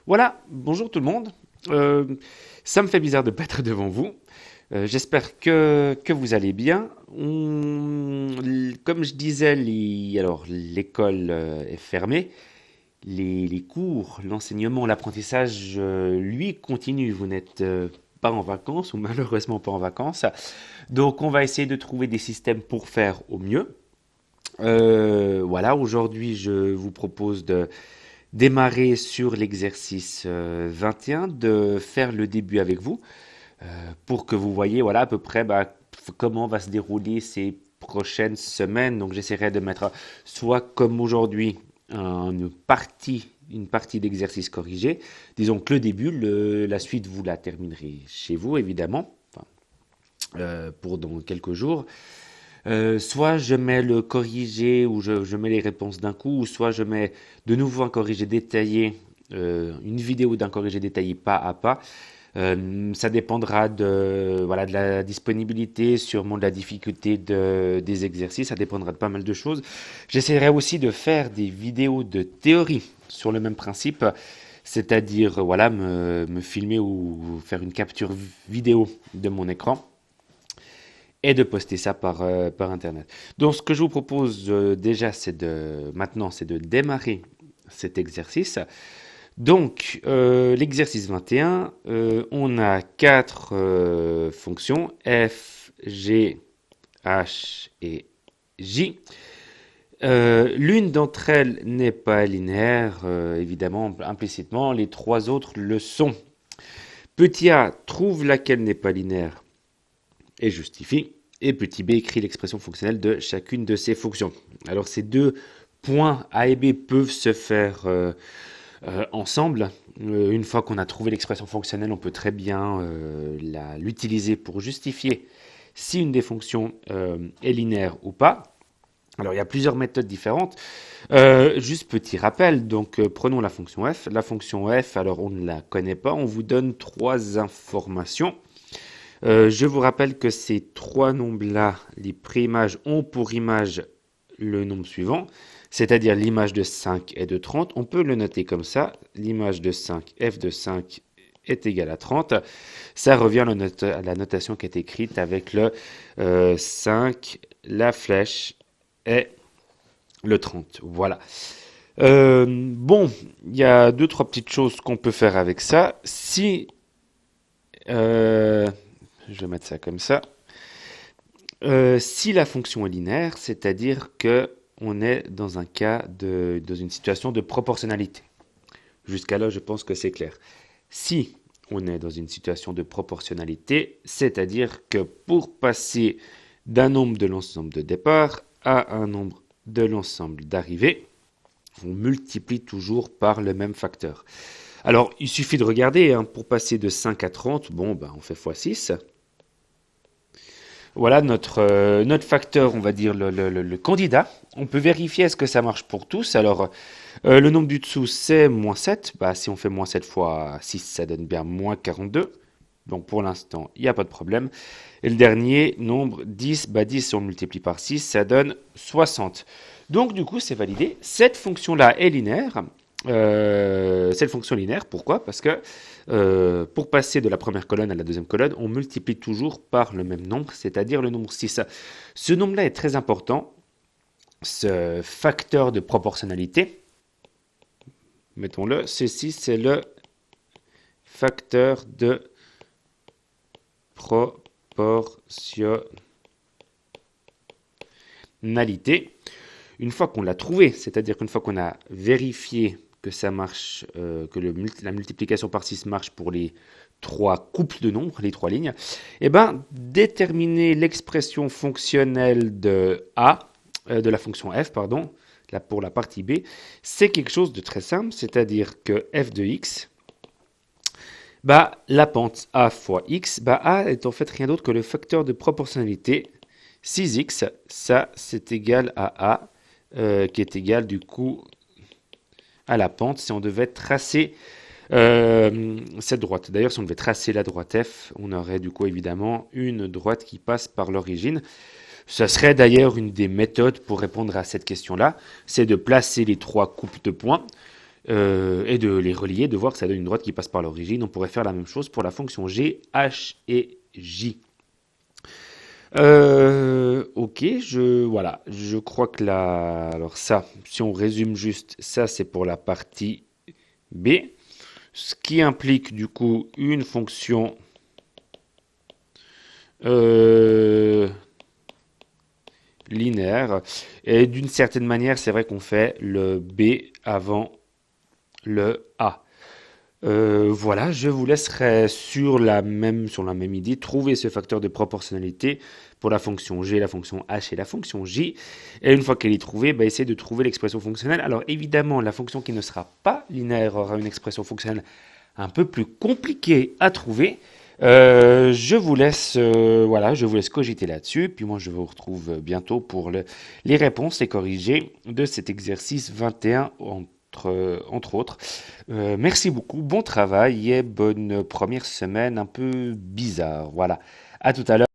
Voilà, bonjour tout le monde. Euh, Ça me fait bizarre de ne pas être devant vous. J'espère que vous allez bien. Comme je disais, alors l'école est fermée. Les cours, l'enseignement, l'apprentissage, lui, continue. Vous n'êtes pas en vacances ou malheureusement pas en vacances. Donc on va essayer de trouver des systèmes pour faire au mieux. Voilà, aujourd'hui je vous propose de démarrer sur l'exercice 21, de faire le début avec vous pour que vous voyez voilà, à peu près comment va se dérouler ces prochaines semaines. Donc j'essaierai de mettre soit comme aujourd'hui une partie d'exercice corrigé. Disons que le début, la suite vous la terminerez chez vous évidemment, enfin, pour dans quelques jours. Soit je mets le corrigé ou je mets les réponses d'un coup, ou soit je mets de nouveau un corrigé détaillé, une vidéo d'un corrigé détaillé pas à pas. Ça dépendra voilà, de la disponibilité, sûrement de la difficulté des exercices, ça dépendra de pas mal de choses. J'essaierai aussi de faire des vidéos de théorie sur le même principe, c'est-à-dire voilà, me filmer ou faire une capture vidéo de mon écran et de poster ça par Internet. Donc, ce que je vous propose déjà, maintenant, c'est de démarrer cet exercice. Donc, l'exercice 21, on a quatre fonctions, f, g, h et j. L'une d'entre elles n'est pas linéaire, évidemment, implicitement, les trois autres le sont. Petit a trouve laquelle n'est pas linéaire et justifie. Et petit b écrit l'expression fonctionnelle de chacune de ces fonctions. Alors ces deux points A et B peuvent se faire ensemble. Une fois qu'on a trouvé l'expression fonctionnelle, on peut très bien l'utiliser pour justifier si une des fonctions est linéaire ou pas. Alors il y a plusieurs méthodes différentes. Juste petit rappel, donc prenons la fonction f. La fonction f, alors on ne la connaît pas, on vous donne trois informations. Je vous rappelle que ces trois nombres-là, les préimages, ont pour image le nombre suivant, c'est-à-dire l'image de 5 et de 30. On peut le noter comme ça. L'image de 5, f de 5 est égale à 30. Ça revient à la notation qui est écrite avec le 5, la flèche et le 30. Voilà. Bon, il y a deux, trois petites choses qu'on peut faire avec ça. Si... je vais mettre ça comme ça. Si la fonction est linéaire, c'est-à-dire que on est dans un cas dans une situation de proportionnalité. Jusqu'à là, je pense que c'est clair. Si on est dans une situation de proportionnalité, c'est-à-dire que pour passer d'un nombre de l'ensemble de départ à un nombre de l'ensemble d'arrivée, on multiplie toujours par le même facteur. Alors, il suffit de regarder, hein, pour passer de 5 à 30, bon, on fait x6. Voilà notre facteur, on va dire le candidat. On peut vérifier est-ce que ça marche pour tous. Alors, le nombre du dessous, c'est moins 7. Si on fait moins 7 fois 6, ça donne bien moins 42. Donc, pour l'instant, il n'y a pas de problème. Et le dernier nombre, 10, 10, si on le multiplie par 6, ça donne 60. Donc, du coup, c'est validé. Cette fonction-là est linéaire. C'est une fonction linéaire. Pourquoi? Parce que pour passer de la première colonne à la deuxième colonne, on multiplie toujours par le même nombre, c'est-à-dire le nombre 6. Ce nombre-là est très important, ce facteur de proportionnalité. Mettons-le, ceci c'est le facteur de proportionnalité. Une fois qu'on l'a trouvé, c'est-à-dire qu'une fois qu'on a vérifié que ça marche, que la multiplication par 6 marche pour les trois couples de nombres, les trois lignes, déterminer l'expression fonctionnelle de A, de la fonction f, pardon, là pour la partie B, c'est quelque chose de très simple, c'est-à-dire que f de x, la pente A fois x, A est en fait rien d'autre que le facteur de proportionnalité. 6x, ça c'est égal à A, qui est égal du coup à la pente si on devait tracer cette droite. D'ailleurs, si on devait tracer la droite F, on aurait du coup évidemment une droite qui passe par l'origine. Ce serait d'ailleurs une des méthodes pour répondre à cette question-là, c'est de placer les trois coupes de points et de les relier, de voir que ça donne une droite qui passe par l'origine. On pourrait faire la même chose pour la fonction g, h et j. Ok, voilà, je crois que là, alors ça, si on résume juste, ça c'est pour la partie B, ce qui implique du coup une fonction linéaire, et d'une certaine manière, c'est vrai qu'on fait le B avant le A. Voilà, je vous laisserai sur la même idée trouver ce facteur de proportionnalité pour la fonction g, la fonction h et la fonction j. Et une fois qu'elle est trouvée, bah, essayez de trouver l'expression fonctionnelle. Alors évidemment, la fonction qui ne sera pas linéaire aura une expression fonctionnelle un peu plus compliquée à trouver. Voilà, je vous laisse cogiter là-dessus. Puis moi, je vous retrouve bientôt pour les réponses, les corrigés de cet exercice 21 entre autres. Merci beaucoup, bon travail et bonne première semaine un peu bizarre. Voilà, à tout à l'heure.